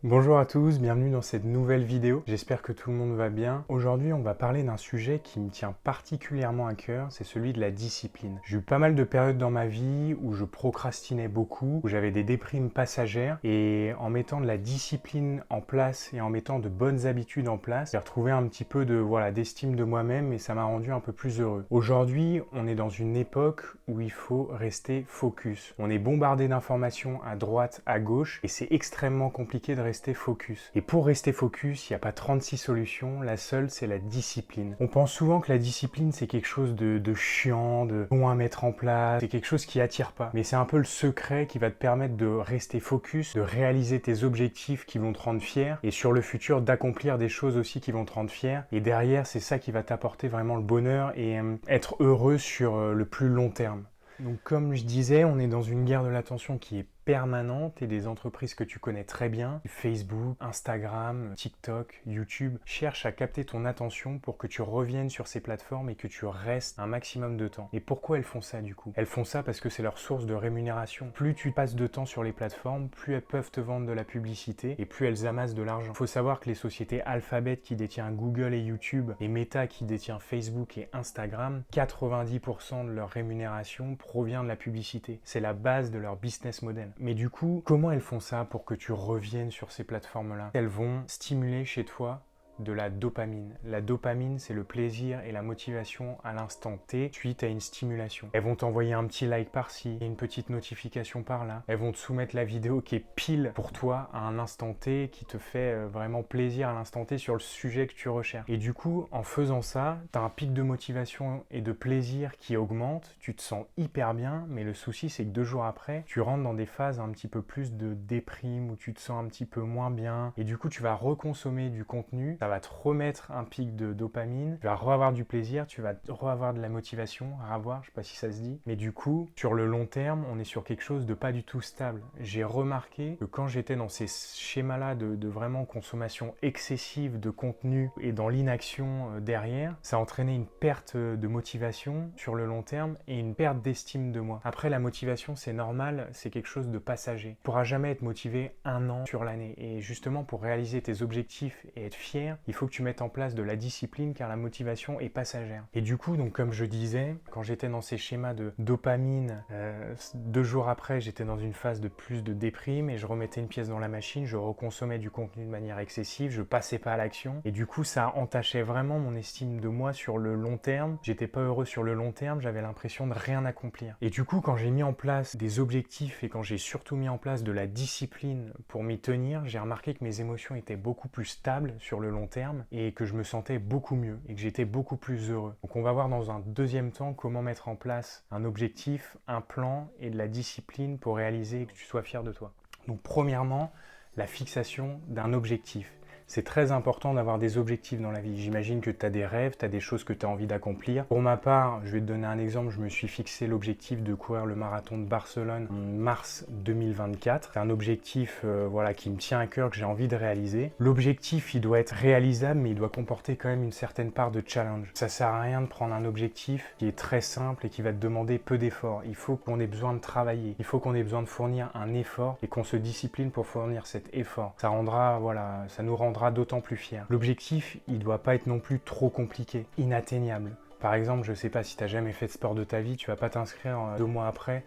Bonjour à tous, bienvenue dans cette nouvelle vidéo. J'espère que tout le monde va bien. Aujourd'hui, on va parler d'un sujet qui me tient particulièrement à cœur, c'est celui de la discipline. J'ai eu pas mal de périodes dans ma vie où je procrastinais beaucoup, où j'avais des déprimes passagères et en mettant de la discipline en place et en mettant de bonnes habitudes en place, j'ai retrouvé un petit peu d'estime de moi-même et ça m'a rendu un peu plus heureux. Aujourd'hui, on est dans une époque où il faut rester focus. On est bombardé d'informations à droite, à gauche et c'est extrêmement compliqué de rester focus. Et pour rester focus, il n'y a pas 36 solutions, la seule c'est la discipline. On pense souvent que la discipline c'est quelque chose de chiant, de long à mettre en place, c'est quelque chose qui attire pas. Mais c'est un peu le secret qui va te permettre de rester focus, de réaliser tes objectifs qui vont te rendre fier et sur le futur d'accomplir des choses aussi qui vont te rendre fier. Et derrière, c'est ça qui va t'apporter vraiment le bonheur et être heureux sur le plus long terme. Donc comme je disais, on est dans une guerre de l'attention qui est permanente et des entreprises que tu connais très bien, Facebook, Instagram, TikTok, YouTube, cherchent à capter ton attention pour que tu reviennes sur ces plateformes et que tu restes un maximum de temps. Et pourquoi elles font ça du coup? Elles font ça parce que c'est leur source de rémunération. Plus tu passes de temps sur les plateformes, plus elles peuvent te vendre de la publicité et plus elles amassent de l'argent. Il faut savoir que les sociétés Alphabet qui détient Google et YouTube et Meta qui détient Facebook et Instagram, 90% de leur rémunération provient de la publicité. C'est la base de leur business model. Mais du coup, comment elles font ça pour que tu reviennes sur ces plateformes-là? Elles vont stimuler chez toi de la dopamine. La dopamine, c'est le plaisir et la motivation à l'instant T suite à une stimulation. Elles vont t'envoyer un petit like par-ci et une petite notification par-là. Elles vont te soumettre la vidéo qui est pile pour toi à un instant T, qui te fait vraiment plaisir à l'instant T sur le sujet que tu recherches. Et du coup, en faisant ça, tu as un pic de motivation et de plaisir qui augmente, tu te sens hyper bien, mais le souci, c'est que 2 jours après, tu rentres dans des phases un petit peu plus de déprime, où tu te sens un petit peu moins bien, et du coup, tu vas reconsommer du contenu, ça va te remettre un pic de dopamine, tu vas re-avoir du plaisir, tu vas re-avoir de la motivation, je sais pas si ça se dit, mais du coup, sur le long terme, on est sur quelque chose de pas du tout stable. J'ai remarqué que quand j'étais dans ces schémas-là de vraiment consommation excessive de contenu et dans l'inaction derrière, ça entraînait une perte de motivation sur le long terme et une perte d'estime de moi. Après, la motivation, c'est normal, c'est quelque chose de passager. Tu pourras jamais être motivé 1 an sur l'année. Et justement, pour réaliser tes objectifs et être fier, il faut que tu mettes en place de la discipline car la motivation est passagère. Et du coup, donc comme je disais, quand j'étais dans ces schémas de dopamine, 2 jours après, j'étais dans une phase de plus de déprime et je remettais une pièce dans la machine, je reconsommais du contenu de manière excessive, je passais pas à l'action. Et du coup, ça entachait vraiment mon estime de moi sur le long terme. J'étais pas heureux sur le long terme, j'avais l'impression de rien accomplir. Et du coup, quand j'ai mis en place des objectifs et quand j'ai surtout mis en place de la discipline pour m'y tenir, j'ai remarqué que mes émotions étaient beaucoup plus stables sur le long terme et que je me sentais beaucoup mieux et que j'étais beaucoup plus heureux. Donc on va voir dans un deuxième temps comment mettre en place un objectif, un plan et de la discipline pour réaliser et que tu sois fier de toi. Donc premièrement, la fixation d'un objectif. C'est très important d'avoir des objectifs dans la vie. J'imagine que tu as des rêves, tu as des choses que tu as envie d'accomplir. Pour ma part, je vais te donner un exemple, je me suis fixé l'objectif de courir le marathon de Barcelone en mars 2024. C'est un objectif qui me tient à cœur, que j'ai envie de réaliser. L'objectif, il doit être réalisable, mais il doit comporter quand même une certaine part de challenge. Ça sert à rien de prendre un objectif qui est très simple et qui va te demander peu d'efforts. Il faut qu'on ait besoin de travailler, il faut qu'on ait besoin de fournir un effort et qu'on se discipline pour fournir cet effort. Ça nous rendra d'autant plus fier. L'objectif, il doit pas être non plus trop compliqué, inatteignable. Par exemple, je sais pas si tu n'as jamais fait de sport de ta vie, tu vas pas t'inscrire 2 mois après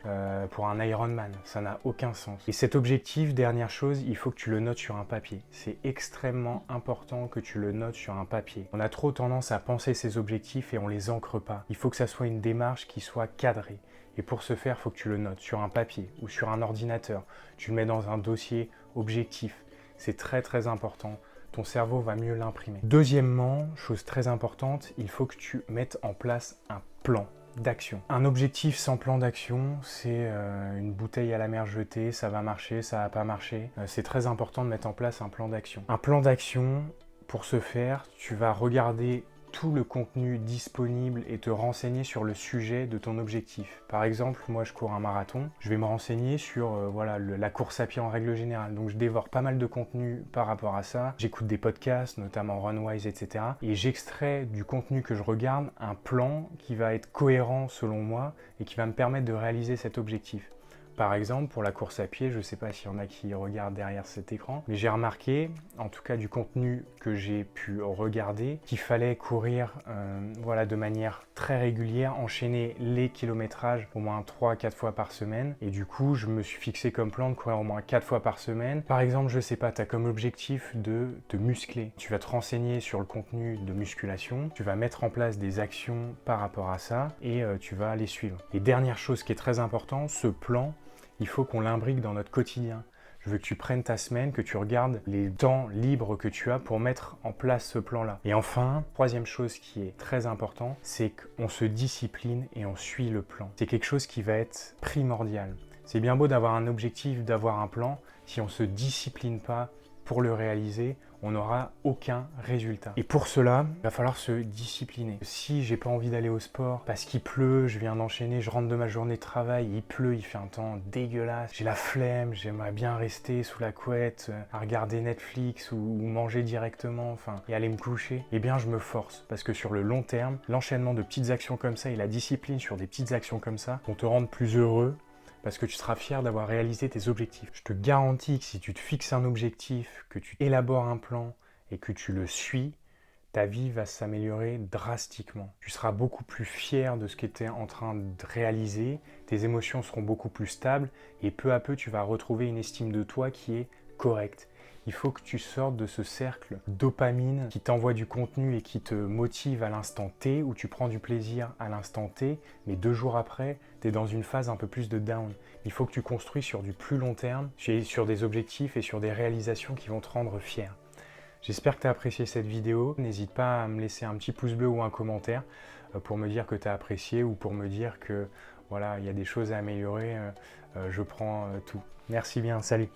pour un Ironman. Ça n'a aucun sens. Et cet objectif, dernière chose, il faut que tu le notes sur un papier. C'est extrêmement important que tu le notes sur un papier. On a trop tendance à penser ces objectifs et on les ancre pas. Il faut que ça soit une démarche qui soit cadrée. Et pour ce faire, il faut que tu le notes sur un papier ou sur un ordinateur. Tu le mets dans un dossier objectif. C'est très très important. Ton cerveau va mieux l'imprimer. Deuxièmement, chose très importante, il faut que tu mettes en place un plan d'action. Un objectif sans plan d'action, c'est une bouteille à la mer jetée, ça va marcher, ça va pas marcher. C'est très important de mettre en place un plan d'action. Un plan d'action, pour ce faire, tu vas regarder tout le contenu disponible et te renseigner sur le sujet de ton objectif. Par exemple, moi je cours un marathon, je vais me renseigner sur la course à pied en règle générale. Donc je dévore pas mal de contenu par rapport à ça. J'écoute des podcasts, notamment Runwise, etc. Et j'extrais du contenu que je regarde un plan qui va être cohérent selon moi et qui va me permettre de réaliser cet objectif. Par exemple, pour la course à pied, je ne sais pas s'il y en a qui regardent derrière cet écran, mais j'ai remarqué, en tout cas du contenu que j'ai pu regarder, qu'il fallait courir voilà, de manière très régulière, enchaîner les kilométrages au moins 3-4 fois par semaine. Et du coup, je me suis fixé comme plan de courir au moins 4 fois par semaine. Par exemple, je sais pas, tu as comme objectif de te muscler. Tu vas te renseigner sur le contenu de musculation, tu vas mettre en place des actions par rapport à ça et tu vas les suivre. Et dernière chose qui est très importante, ce plan, il faut qu'on l'imbrique dans notre quotidien. Je veux que tu prennes ta semaine, que tu regardes les temps libres que tu as pour mettre en place ce plan-là. Et enfin, troisième chose qui est très important, c'est qu'on se discipline et on suit le plan. C'est quelque chose qui va être primordial. C'est bien beau d'avoir un objectif, d'avoir un plan. Si on ne se discipline pas pour le réaliser, on n'aura aucun résultat. Et pour cela, il va falloir se discipliner. Si j'ai pas envie d'aller au sport parce qu'il pleut, je viens d'enchaîner, je rentre de ma journée de travail, il pleut, il fait un temps dégueulasse, j'ai la flemme, j'aimerais bien rester sous la couette, à regarder Netflix ou manger directement, enfin, et aller me coucher, eh bien je me force. Parce que sur le long terme, l'enchaînement de petites actions comme ça et la discipline sur des petites actions comme ça vont te rendre plus heureux, parce que tu seras fier d'avoir réalisé tes objectifs. Je te garantis que si tu te fixes un objectif, que tu élabores un plan et que tu le suis, ta vie va s'améliorer drastiquement. Tu seras beaucoup plus fier de ce que tu es en train de réaliser, tes émotions seront beaucoup plus stables et peu à peu tu vas retrouver une estime de toi qui est correcte. Il faut que tu sortes de ce cercle dopamine qui t'envoie du contenu et qui te motive à l'instant T, où tu prends du plaisir à l'instant T, mais 2 jours après, tu es dans une phase un peu plus de down. Il faut que tu construis sur du plus long terme, sur des objectifs et sur des réalisations qui vont te rendre fier. J'espère que tu as apprécié cette vidéo. N'hésite pas à me laisser un petit pouce bleu ou un commentaire pour me dire que tu as apprécié ou pour me dire que voilà, il y a des choses à améliorer. Je prends tout. Merci bien, salut.